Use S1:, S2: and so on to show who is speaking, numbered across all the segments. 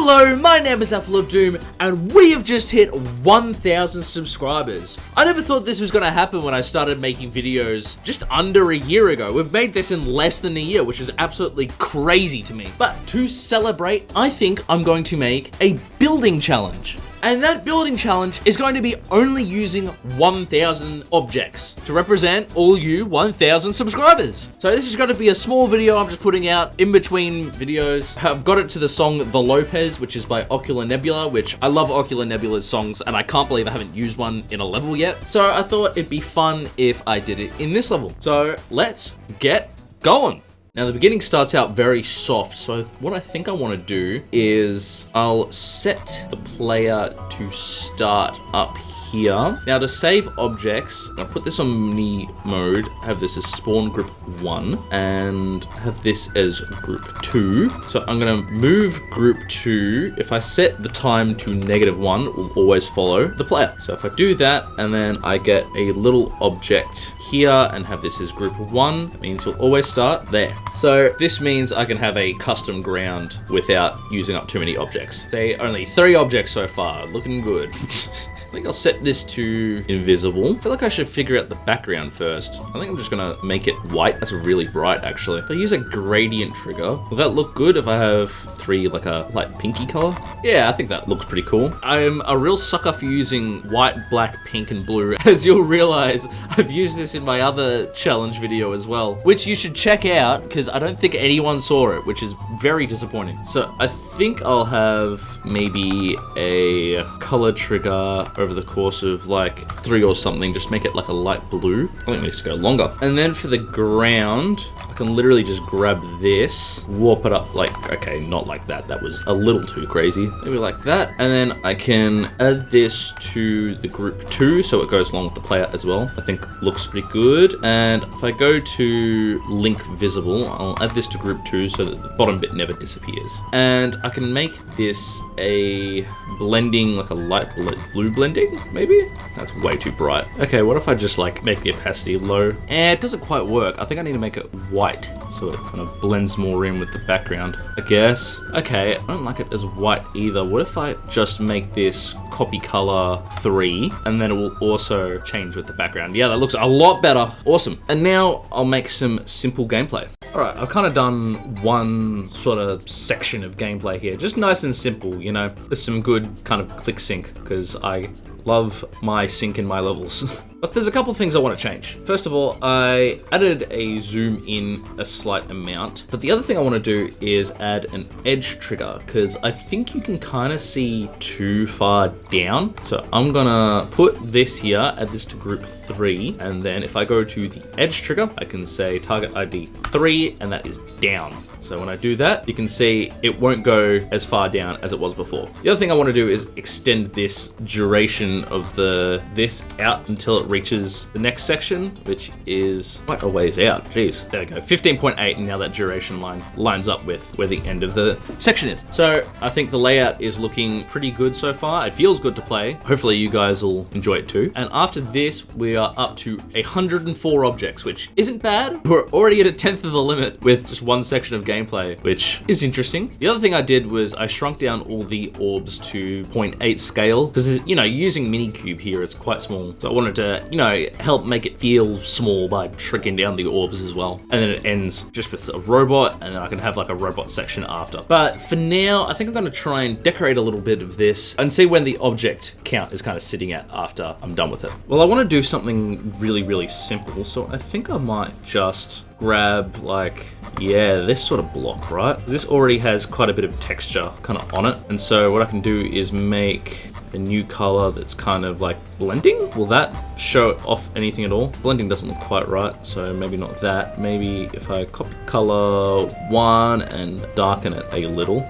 S1: Hello, my name is Apple of Doom, and we have just hit 1,000 subscribers. I never thought this was going to happen when I started making videos just under a year ago. We've made this in less than a year, which is absolutely crazy to me. But to celebrate, I think I'm going to make a building challenge. And that building challenge is going to be only using 1,000 objects to represent all you 1,000 subscribers. So this is going to be a small video I'm just putting out in between videos. I've got it to the song The Lopez, which is by Ocular Nebula, which I love Ocular Nebula's songs, and I can't believe I haven't used one in a level yet. So I thought it'd be fun if I did it in this level. So let's get going. Now the beginning starts out very soft, so what I think I want to do is I'll set the player to start up here. Now to save objects, I'll put this on mini mode, have this as spawn group 1, and have this as group 2. So I'm gonna move group 2. If I set the time to -1, it will always follow the player. So if I do that, and then I get a little object here and have this as group 1, it means it'll always start there. So this means I can have a custom ground without using up too many objects. Say only 3 objects so far, looking good. I think I'll set this to invisible. I feel like I should figure out the background first. I think I'm just gonna make it white. That's really bright, actually. If I use a gradient trigger, will that look good if I have 3, like a light pinky color? Yeah, I think that looks pretty cool. I'm a real sucker for using white, black, pink, and blue. As you'll realize, I've used this in my other challenge video as well, which you should check out because I don't think anyone saw it, which is very disappointing. So I think I'll have maybe a color trigger over the course of like 3 or something, just make it like a light blue. I think we just go longer. And then for the ground, I can literally just grab this, warp it up like, okay, not like that. That was a little too crazy. Maybe like that. And then I can add this to the group 2, so it goes along with the player as well. I think looks pretty good. And if I go to link visible, I'll add this to group 2 so that the bottom bit never disappears. And I can make this a blending, like a light blue blending, maybe? That's way too bright. Okay, what if I just like make the opacity low? It doesn't quite work. I think I need to make it white so it kind of blends more in with the background, I guess. Okay, I don't like it as white either. What if I just make this copy color 3 and then it will also change with the background? Yeah, that looks a lot better. Awesome. And now I'll make some simple gameplay. All right, I've kind of done one sort of section of gameplay here, just nice and simple, you know, with some good kind of click sync because I love my sync in my levels. But there's a couple things I want to change. First of all, I added a zoom in a slight amount, but the other thing I want to do is add an edge trigger because I think you can kind of see too far down. So I'm gonna put this here, add this to group 3, and then if I go to the edge trigger, I can say target ID 3, and that is down. So when I do that, you can see it won't go as far down as it was before. The other thing I want to do is extend this duration of this out until it reaches the next section, which is quite a ways out. Jeez, there we go, 15.8, and now that duration line lines up with where the end of the section is. So I think the layout is looking pretty good so far. It feels good to play. Hopefully you guys will enjoy it too. And after this, we are up to 104 objects, which isn't bad. We're already at a 10th of the limit with just one section of gameplay, which is interesting. The other thing I did was I shrunk down all the orbs to 0.8 scale because, you know, using Minikube here, it's quite small. So I wanted to, you know, help make it feel small by shrinking down the orbs as well. And then it ends just with a robot, and then I can have like a robot section after. But for now, I think I'm gonna try and decorate a little bit of this and see when the object count is kind of sitting at after I'm done with it. Well, I want to do something really, really simple. So I think I might just grab like, yeah, this sort of block, right? This already has quite a bit of texture kind of on it. And so what I can do is make a new color that's kind of like blending. Will that show off anything at all? Blending doesn't look quite right, so maybe not that. Maybe if I copy color 1 and darken it a little.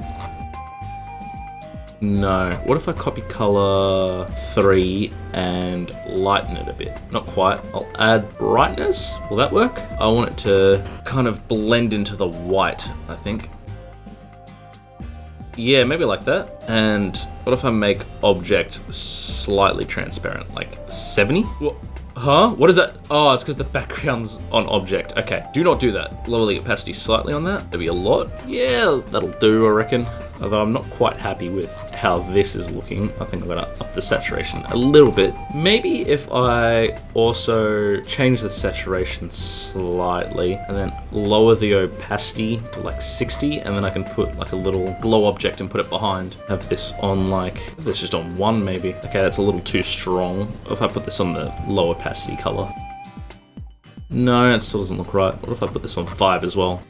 S1: No, what if I copy color 3 and lighten it a bit? Not quite. I'll add brightness. Will that work? I want it to kind of blend into the white, I think. Yeah, maybe like that. And what if I make object slightly transparent, like 70? What? Huh? What is that? Oh, it's because the background's on object. Okay, do not do that. Lower the opacity slightly on that. That'd be a lot. Yeah, that'll do, I reckon. Although I'm not quite happy with how this is looking. I think I'm gonna up the saturation a little bit. Maybe if I also change the saturation slightly and then lower the opacity to like 60, and then I can put like a little glow object and put it behind. Have this on like, this just on 1 maybe. Okay, that's a little too strong. If I put this on the low opacity color. No, it still doesn't look right. What if I put this on 5 as well?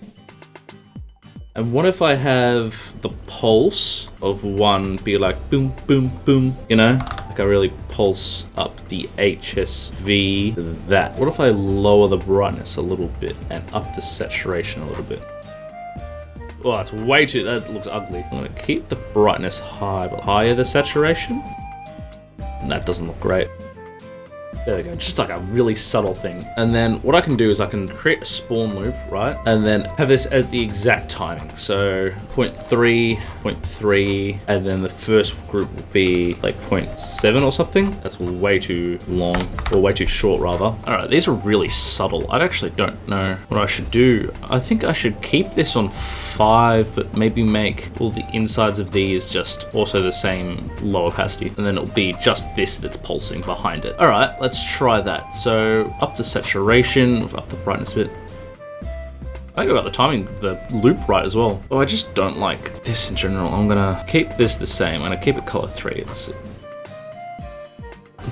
S1: And what if I have the pulse of 1 be like boom, boom, boom, you know? Like I really pulse up the HSV to that. What if I lower the brightness a little bit and up the saturation a little bit? Oh, that's way too, that looks ugly. I'm gonna keep the brightness high, but higher the saturation. And that doesn't look great. There we go, just like a really subtle thing. And then what I can do is I can create a spawn loop, right? And then have this at the exact timing. So 0.3, 0.3, and then the first group will be like 0.7 or something. That's way too long, or way too short rather. All right, these are really subtle. I actually don't know what I should do. I think I should keep this on 5, but maybe make all the insides of these just also the same low opacity. And then it'll be just this that's pulsing behind it. All right, let's try that. So up the saturation, up the brightness a bit. I think I got the timing of the loop right as well. Oh, I just don't like this in general. I'm gonna keep this the same. I'm gonna keep it color 3. Let's see.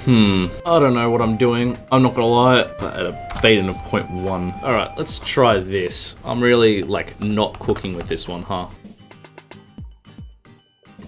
S1: I don't know what I'm doing. I'm not gonna lie. At a fade in of 0.1. All right, let's try this. I'm really like not cooking with this one, huh?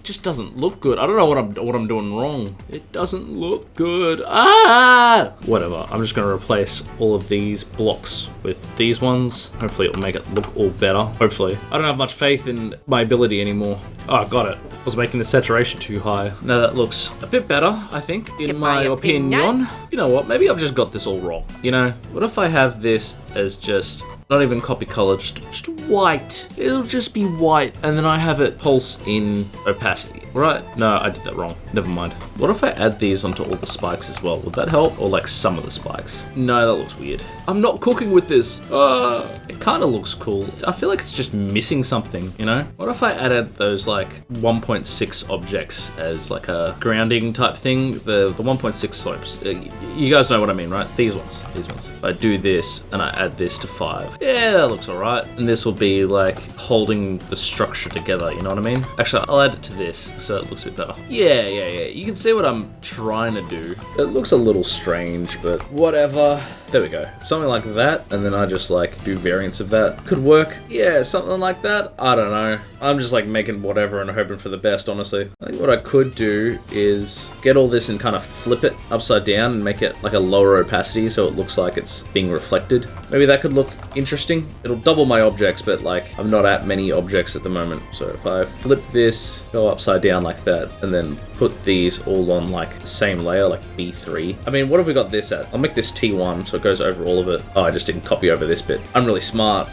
S1: Just doesn't look good. I don't know what I'm doing wrong. It doesn't look good. Ah! Whatever. I'm just gonna replace all of these blocks with these ones. Hopefully it'll make it look all better. Hopefully. I don't have much faith in my ability anymore. Oh, I got it. I was making the saturation too high. Now that looks a bit better, I think, in my opinion. You know what? Maybe I've just got this all wrong. You know, what if I have this as just not even copy color, just white. It'll just be white, and then I have it pulse in opacity, right? No, I did that wrong. Never mind. What if I add these onto all the spikes as well? Would that help? Or like some of the spikes? No, that looks weird. I'm not cooking with this. It kind of looks cool. I feel like it's just missing something, you know? What if I added those like 1.6 objects as like a grounding type thing? The 1.6 slopes. You guys know what I mean, right? These ones. If I do this and I add this to 5. Yeah, that looks all right. And this will be like holding the structure together, you know what I mean? Actually, I'll add it to this so it looks a bit better. Yeah. You can see what I'm trying to do. It looks a little strange, but whatever. There we go. Something like that, and then I just like do variants of that. Could work. Yeah, something like that. I don't know. I'm just like making whatever and hoping for the best, honestly. I think what I could do is get all this and kind of flip it upside down and make it like a lower opacity so it looks like it's being reflected. Maybe that could look interesting. It'll double my objects, but like I'm not at many objects at the moment. So if I flip this, go upside down like that, and then put these all on like the same layer, like B3. I mean, what have we got this at? I'll make this T1 so it goes over all of it. Oh, I just didn't copy over this bit. I'm really smart.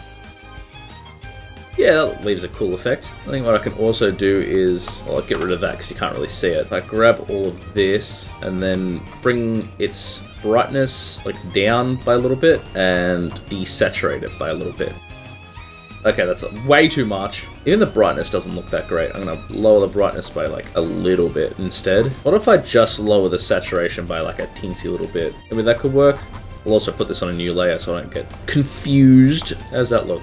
S1: Yeah, that leaves a cool effect. I think what I can also do is, I'll get rid of that because you can't really see it. I grab all of this and then bring its brightness like down by a little bit and desaturate it by a little bit. Okay, that's way too much. Even the brightness doesn't look that great. I'm gonna lower the brightness by like a little bit instead. What if I just lower the saturation by like a teensy little bit? I mean, that could work. I'll also put this on a new layer so I don't get confused. How's that look?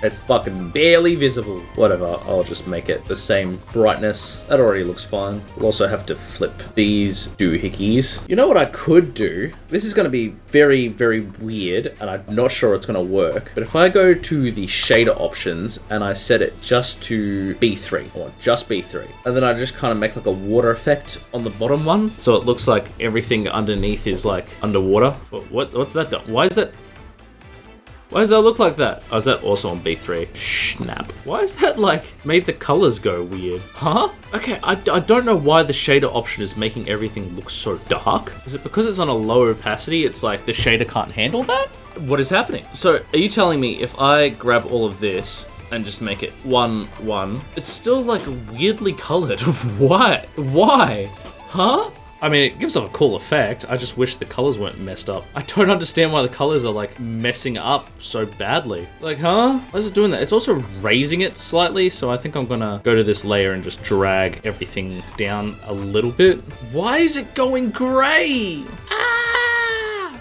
S1: It's fucking barely visible. Whatever, I'll just make it the same brightness. That already looks fine. We'll also have to flip these doohickeys. You know what I could do? This is gonna be very, very weird, and I'm not sure it's gonna work. But if I go to the shader options and I set it just to B3, or just B3, and then I just kind of make like a water effect on the bottom one, so it looks like everything underneath is like underwater. What's that done? Why does that look like that? Oh, is that also on B3? Snap. Why is that like made the colors go weird? Huh? Okay, I don't know why the shader option is making everything look so dark. Is it because it's on a low opacity? It's like the shader can't handle that? What is happening? So are you telling me if I grab all of this and just make it 1-1, it's still like weirdly colored? Why? Huh? I mean, it gives off a cool effect. I just wish the colors weren't messed up. I don't understand why the colors are like messing up so badly. Like, huh? Why is it doing that? It's also raising it slightly, so I think I'm gonna go to this layer and just drag everything down a little bit. Why is it going gray?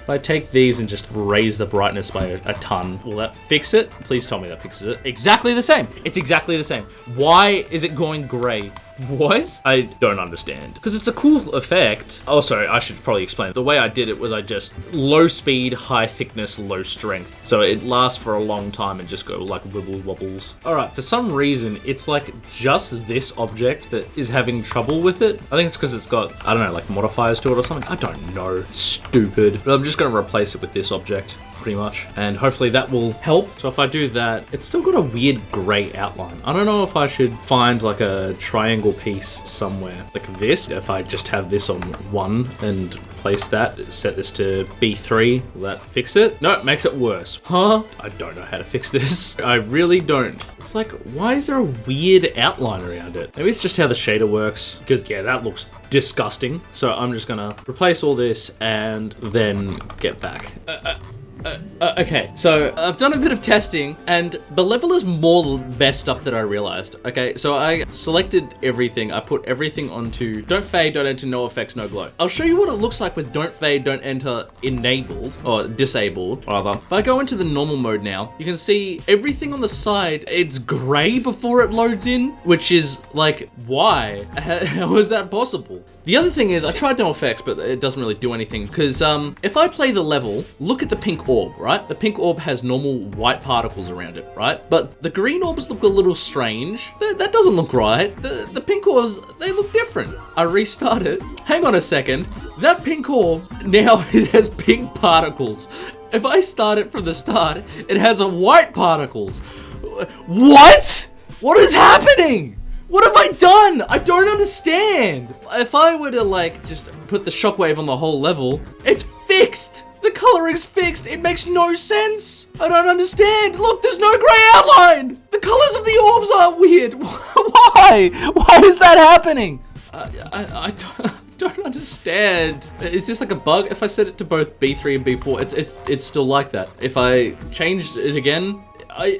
S1: If I take these and just raise the brightness by a ton, will that fix it? Please tell me that fixes it. Exactly the same. It's exactly the same. Why is it going gray? What? I don't understand. Because it's a cool effect. Oh, sorry, I should probably explain. The way I did it was I just low speed, high thickness, low strength. So it lasts for a long time and just go like wibble wobbles. All right, for some reason, it's like just this object that is having trouble with it. I think it's because it's got, I don't know, like modifiers to it or something. I don't know. It's stupid. But I'm just going to replace it with this object, pretty much. And hopefully that will help. So if I do that, it's still got a weird gray outline. I don't know if I should find like a triangle piece somewhere like this. If I just have this on 1 and place that, set this to B3, will that fix it? No, it makes it worse. Huh? I don't know how to fix this. I really don't. It's like, why is there a weird outline around it? Maybe it's just how the shader works, because yeah, that looks disgusting. So I'm just gonna replace all this and then get back. Okay, so I've done a bit of testing and the level is more messed up than I realized. Okay, so I selected everything. I put everything onto don't fade, don't enter, no effects, no glow. I'll show you what it looks like with don't fade, don't enter enabled, or disabled rather. If I go into the normal mode now, you can see everything on the side, it's gray before it loads in, which is like, why? How is that possible? The other thing is I tried no effects, but it doesn't really do anything because if I play the level, look at the pink orb, right? The pink orb has normal white particles around it, right? But the green orbs look a little strange. That doesn't look right. The pink orbs, they look different. I restart it. Hang on a second. That pink orb, now it has pink particles. If I start it from the start, it has a white particles. What? What is happening? What have I done? I don't understand. If I were to like just put the shockwave on the whole level, it's fixed. The coloring's fixed. It makes no sense. I don't understand. Look, there's no gray outline. The colors of the orbs are weird. Why? Why is that happening? I don't understand. Is this like a bug? If I set it to both B3 and B4, it's still like that. If I changed it again,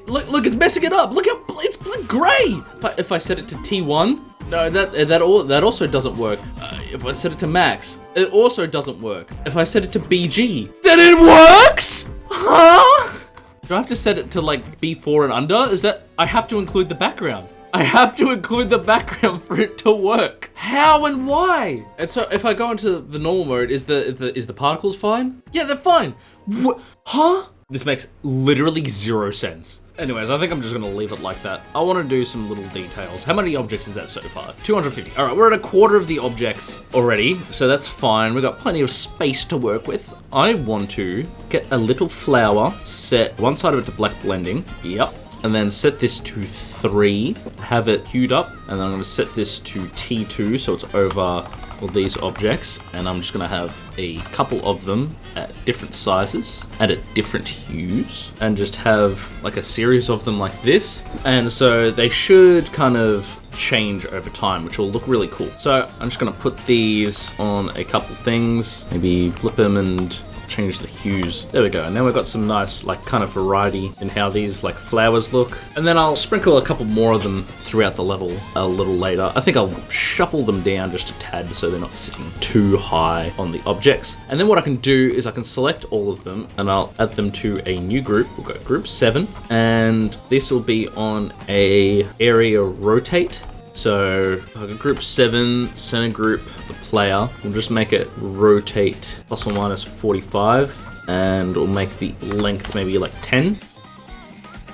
S1: look, it's messing it up. Look how it's gray. If I set it to T1, no, that also doesn't work. If I set it to max, it also doesn't work. If I set it to BG, then it works? Huh? Do I have to set it to like B4 and under? Is that, I have to include the background. I have to include the background for it to work. How and why? And so if I go into the normal mode, is the particles fine? Yeah, they're fine. What? Huh? This makes literally 0 sense. Anyways, I think I'm just gonna leave it like that. I wanna do some little details. How many objects is that so far? 250. All right, we're at a quarter of the objects already, so that's fine. We've got plenty of space to work with. I want to get a little flower, set one side of it to black blending. Yep. And then set this to 3, have it queued up, and then I'm gonna set this to T2, so it's over all these objects, and I'm just gonna have a couple of them at different sizes and at different hues, and just have like a series of them like this. And so they should kind of change over time, which will look really cool. So I'm just gonna put these on a couple things, maybe flip them and change the hues. There we go. And then we've got some nice like kind of variety in how these like flowers look. And then I'll sprinkle a couple more of them throughout the level a little later. I think I'll shuffle them down just a tad so they're not sitting too high on the objects. And then what I can do is I can select all of them and I'll add them to a new group. We'll go group 7, and this will be on a area rotate. So I got group 7, center group, the player. We'll just make it rotate plus or minus 45, and we'll make the length maybe like 10.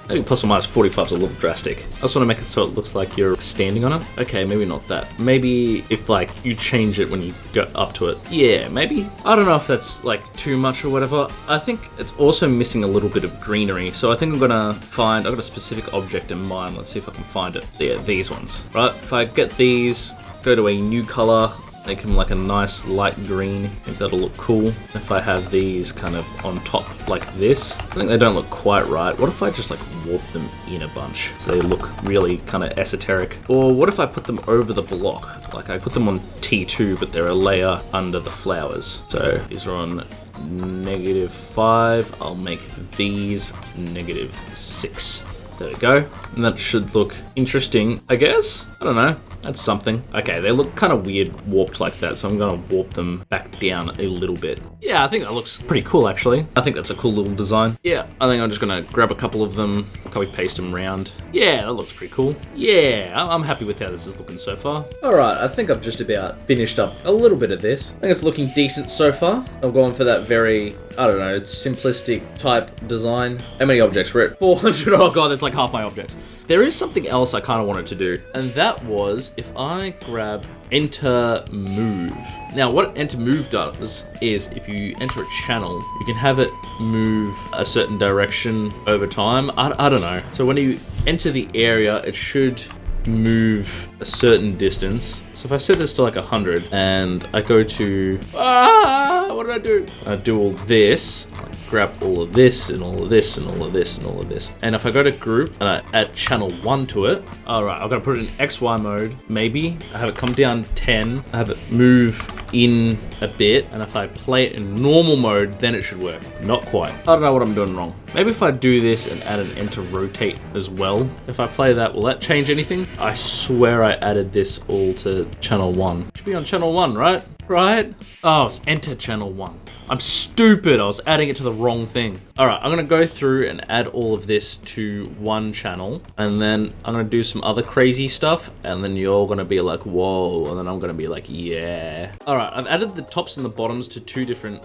S1: Maybe plus or minus 45 is a little drastic. I just want to make it so it looks like you're standing on it. Okay, maybe not that. Maybe if like you change it when you go up to it. Yeah, maybe. I don't know if that's like too much or whatever. I think it's also missing a little bit of greenery. So I think I'm gonna find, I've got a specific object in mind. Let's see if I can find it. Yeah, these ones, right? If I get these, go to a new color, make them like a nice light green. I think that'll look cool. If I have these kind of on top like this, I think they don't look quite right. What if I just like warp them in a bunch so they look really kind of esoteric? Or what if I put them over the block? Like I put them on T2, but they're a layer under the flowers. So these are on -5. I'll make these -6. There we go. And that should look interesting, I guess. I don't know. That's something. Okay, they look kind of weird warped like that, so I'm going to warp them back down a little bit. Yeah, I think that looks pretty cool, actually. I think that's a cool little design. Yeah, I think I'm just going to grab a couple of them, copy paste them around. Yeah, that looks pretty cool. Yeah, I'm happy with how this is looking so far. All right, I think I've just about finished up a little bit of this. I think it's looking decent so far. I'm going for that very, I don't know, simplistic type design. How many objects were it? 400. Oh god, that's like half my objects. There is something else I kind of wanted to do, and that was if I grab enter move. Now what enter move does is if you enter a channel, you can have it move a certain direction over time. I don't know. So when you enter the area, it should move a certain distance. So if I set this to like 100 and I go to, what did I do? I do all this, grab all of this and all of this and all of this and all of this. And if I go to group and I add channel 1 to it, all right, I'm gonna put it in XY mode, maybe. I have it come down 10, I have it move in a bit, and if I play it in normal mode, then it should work. Not quite. I don't know what I'm doing wrong. Maybe if I do this and add an enter rotate as well, if I play that, will that change anything? I swear I added this all to channel 1. It should be on channel 1, right? Right? Oh, it's enter channel 1. I'm stupid, I was adding it to the wrong thing. All right, I'm gonna go through and add all of this to one channel, and then I'm gonna do some other crazy stuff, and then you're gonna be like, whoa, and then I'm gonna be like, yeah. All right, I've added the tops and the bottoms to 2 different...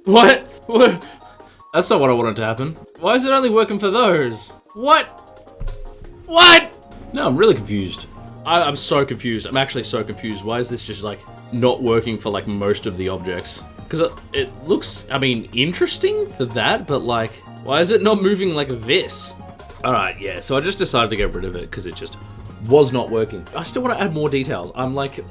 S1: What? What? That's not what I wanted to happen. Why is it only working for those? What? What? No, I'm really confused. I'm so confused. I'm actually so confused. Why is this just like not working for like most of the objects? Because it looks, I mean, interesting for that, but like, why is it not moving like this? All right, yeah, so I just decided to get rid of it because it just was not working. I still want to add more details. I'm like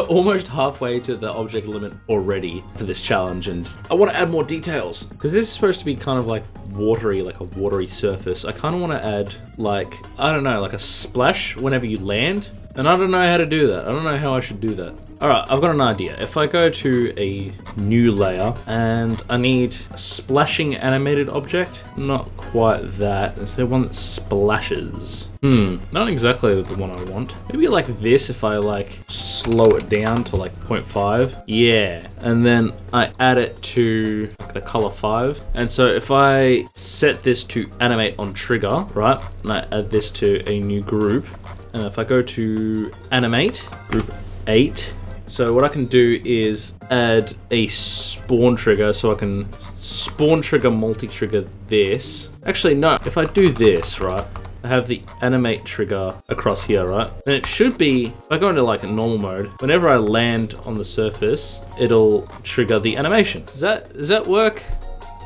S1: almost halfway to the object limit already for this challenge, and I want to add more details because this is supposed to be kind of like watery, like a watery surface. I kind of want to add like, I don't know, like a splash whenever you land, and I don't know how to do that. I don't know how I should do that. All right, I've got an idea. If I go to a new layer and I need a splashing animated object, not quite that. Is there one that splashes? Not exactly the one I want. Maybe like this if I like slow it down to like 0.5. Yeah, and then I add it to like the color 5. And so if I set this to animate on trigger, right? And I add this to a new group. And if I go to animate, group 8, so what I can do is add a spawn trigger, so I can spawn trigger, multi-trigger this. Actually, no, if I do this, right, I have the animate trigger across here, right? And it should be, if I go into like a normal mode, whenever I land on the surface, it'll trigger the animation. Does that work?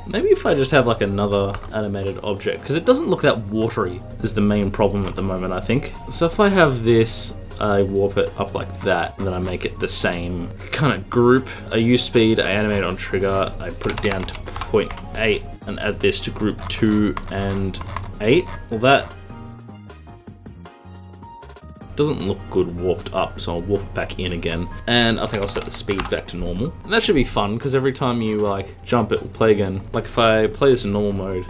S1: Maybe if I just have like another animated object, because it doesn't look that watery is the main problem at the moment, I think. So if I have this, I warp it up like that, and then I make it the same kind of group. I use speed, I animate on trigger, I put it down to 0.8 and add this to group 2 and 8. Well, that doesn't look good warped up, so I'll warp it back in again. And I think I'll set the speed back to normal. And that should be fun, because every time you like jump, it will play again. Like if I play this in normal mode,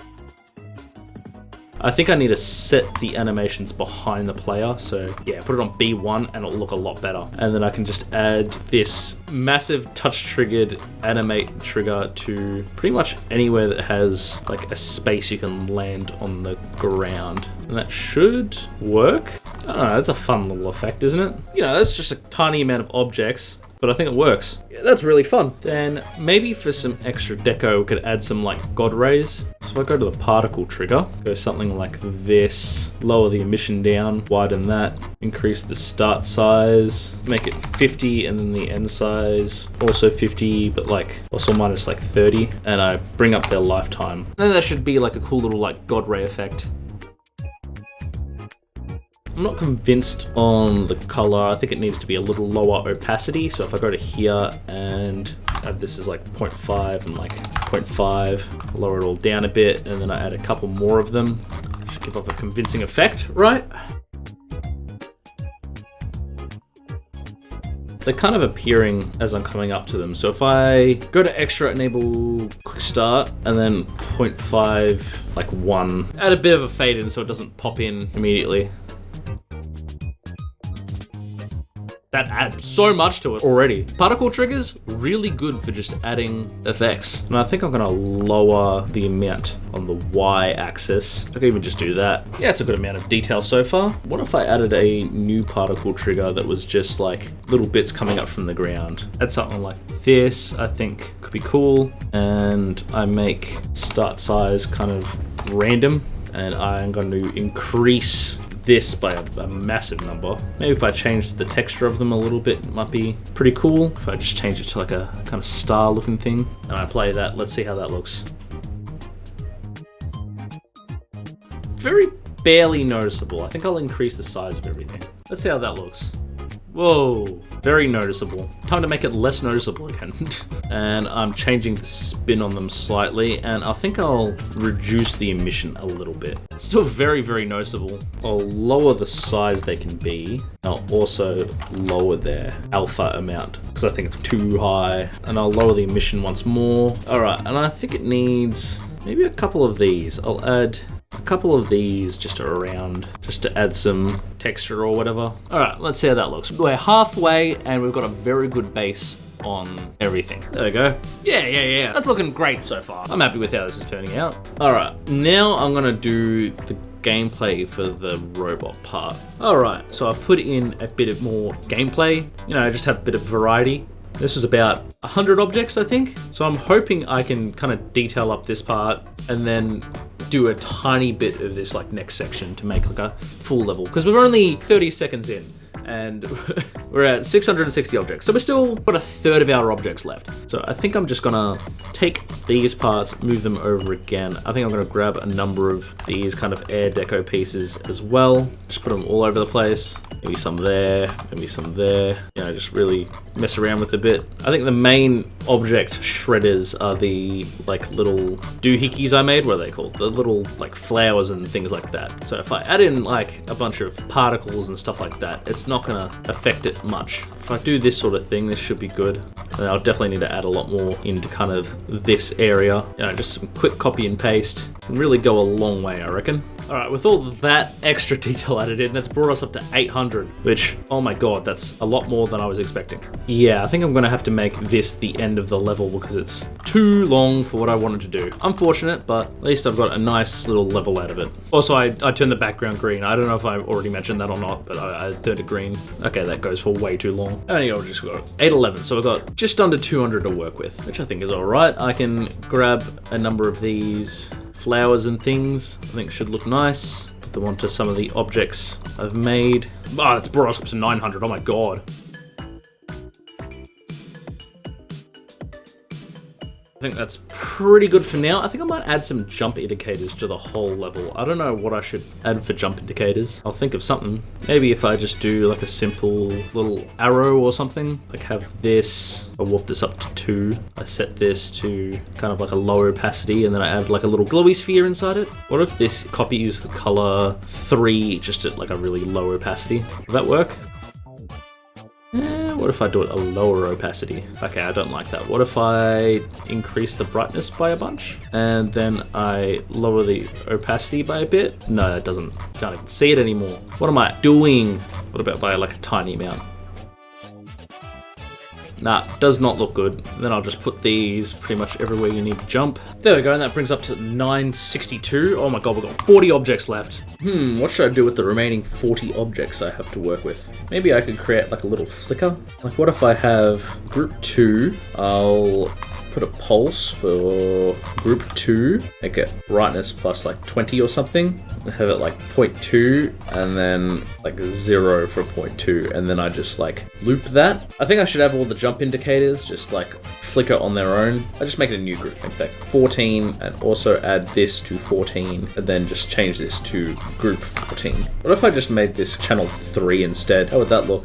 S1: I think I need to set the animations behind the player. So yeah, put it on B1 and it'll look a lot better. And then I can just add this massive touch triggered animate trigger to pretty much anywhere that has like a space you can land on the ground. And that should work. I don't know, that's a fun little effect, isn't it? You know, that's just a tiny amount of objects, but I think it works. Yeah, that's really fun. Then maybe for some extra deco, we could add some like god rays. So if I go to the particle trigger, go something like this, lower the emission down, widen that, increase the start size, make it 50, and then the end size also 50, but like plus or minus like 30, and I bring up their lifetime. Then that should be like a cool little like god ray effect. I'm not convinced on the color. I think it needs to be a little lower opacity. So if I go to here and add this is like 0.5 and like 0.5, lower it all down a bit, and then I add a couple more of them. Should give off a convincing effect, right? They're kind of appearing as I'm coming up to them. So if I go to extra, enable quick start, and then 0.5, like 1, add a bit of a fade in so it doesn't pop in immediately. That adds so much to it already. Particle triggers, really good for just adding effects. And I think I'm gonna lower the amount on the Y axis. I can even just do that. Yeah, it's a good amount of detail so far. What if I added a new particle trigger that was just like little bits coming up from the ground? Add something like this, I think could be cool. And I make start size kind of random. And I'm going to increase this by a massive number. Maybe if I change the texture of them a little bit, it might be pretty cool. If I just change it to like a kind of star looking thing and I play that, let's see how that looks. Very barely noticeable. I think I'll increase the size of everything. Let's see how that looks. Whoa, very noticeable. Time to make it less noticeable again. And I'm changing the spin on them slightly, and I think I'll reduce the emission a little bit. It's still very, very noticeable. I'll lower the size they can be. I'll also lower their alpha amount because I think it's too high. And I'll lower the emission once more. All right, and I think it needs maybe a couple of these. I'll add a couple of these just around, just to add some texture or whatever. All right, let's see how that looks. We're halfway and we've got a very good base on everything. There we go. Yeah. That's looking great so far. I'm happy with how this is turning out. All right, now I'm gonna do the gameplay for the robot part. All right, so I've put in a bit of more gameplay, just have a bit of variety. This was about 100 objects, I think. So I'm hoping I can kind of detail up this part and then do a tiny bit of this like next section to make like a full level. Because we're only 30 seconds in and we're at 660 objects. So we're still got a third of our objects left. So I think I'm just gonna take these parts, move them over again. I think I'm gonna grab a number of these kind of air deco pieces as well. Just put them all over the place. Maybe some there, maybe some there. Just really mess around with a bit. I think the main object shredders are the like little doohickeys I made. What are they called? The little like flowers and things like that. So if I add in like a bunch of particles and stuff like that, it's not gonna affect it much. If I do this sort of thing, this should be good. And I'll definitely need to add a lot more into kind of this area. Just some quick copy and paste can really go a long way, I reckon. All right, with all that extra detail added in, that's brought us up to 800, which, oh my God, that's a lot more than I was expecting. Yeah, I think I'm gonna have to make this the end of the level because it's too long for what I wanted to do. Unfortunate, but at least I've got a nice little level out of it. Also, I turned the background green. I don't know if I already mentioned that or not, but I turned it green. Okay, that goes for way too long. And I've just got 811, so I've got just under 200 to work with, which I think is all right. I can grab a number of these flowers and things. I think should look nice. Put them onto some of the objects I've made. Oh, that's brought us up to 900. Oh my God. I think that's pretty good for now. I think I might add some jump indicators to the whole level. I don't know what I should add for jump indicators. I'll think of something. Maybe if I just do like a simple little arrow or something, like have this, I warp this up to 2. I set this to kind of like a low opacity and then I add like a little glowy sphere inside it. What if this copies the color 3 just at like a really low opacity? Will that work? What if I do it a lower opacity? Okay, I don't like that. What if I increase the brightness by a bunch? And then I lower the opacity by a bit? No, it doesn't. Can't even see it anymore. What am I doing? What about by like a tiny amount? Nah, does not look good. Then I'll just put these pretty much everywhere you need to jump. There we go, and that brings up to 962. Oh my God, we've got 40 objects left. What should I do with the remaining 40 objects I have to work with? Maybe I could create like a little flicker. Like what if I have group 2, I'll put a pulse for group 2, make it brightness plus like 20 or something, and have it like 0.2 and then like 0 for 0.2, and then I just like loop that. I think I should have all the jump jump indicators just like flicker on their own. I just make it a new group, make that 14, and also add this to 14, and then just change this to group 14. What if I just made this channel 3 instead? How would that look?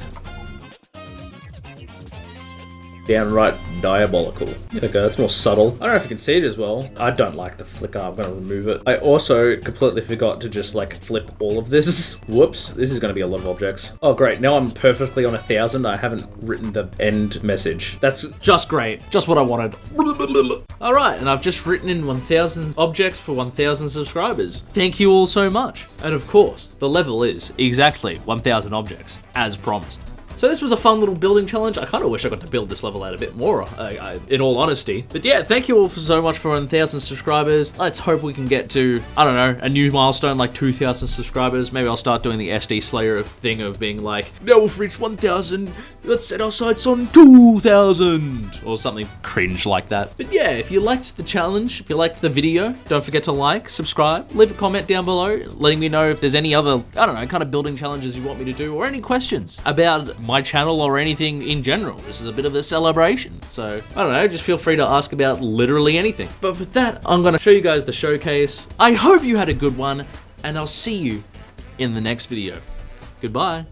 S1: Downright diabolical. Okay, that's more subtle. I don't know if you can see it as well. I don't like the flicker. I'm gonna remove it. I also completely forgot to just like flip all of this. Whoops, this is gonna be a lot of objects. Oh great, now I'm perfectly on 1,000. I haven't written the end message. That's just great. Just what I wanted. All right, and I've just written in 1,000 objects for 1,000 subscribers. Thank you all so much. And of course, the level is exactly 1,000 objects, as promised. So this was a fun little building challenge. I kind of wish I got to build this level out a bit more, in all honesty. But yeah, thank you all so much for 1,000 subscribers. Let's hope we can get to, I don't know, a new milestone like 2,000 subscribers. Maybe I'll start doing the SD Slayer thing of being like, now we've reached 1,000, let's set our sights on 2,000, or something cringe like that. But yeah, if you liked the challenge, if you liked the video, don't forget to like, subscribe, leave a comment down below, letting me know if there's any other, I don't know, kind of building challenges you want me to do, or any questions about my channel or anything in general. This is a bit of a celebration. So, I don't know, just feel free to ask about literally anything. But with that, I'm gonna show you guys the showcase. I hope you had a good one, and I'll see you in the next video. Goodbye.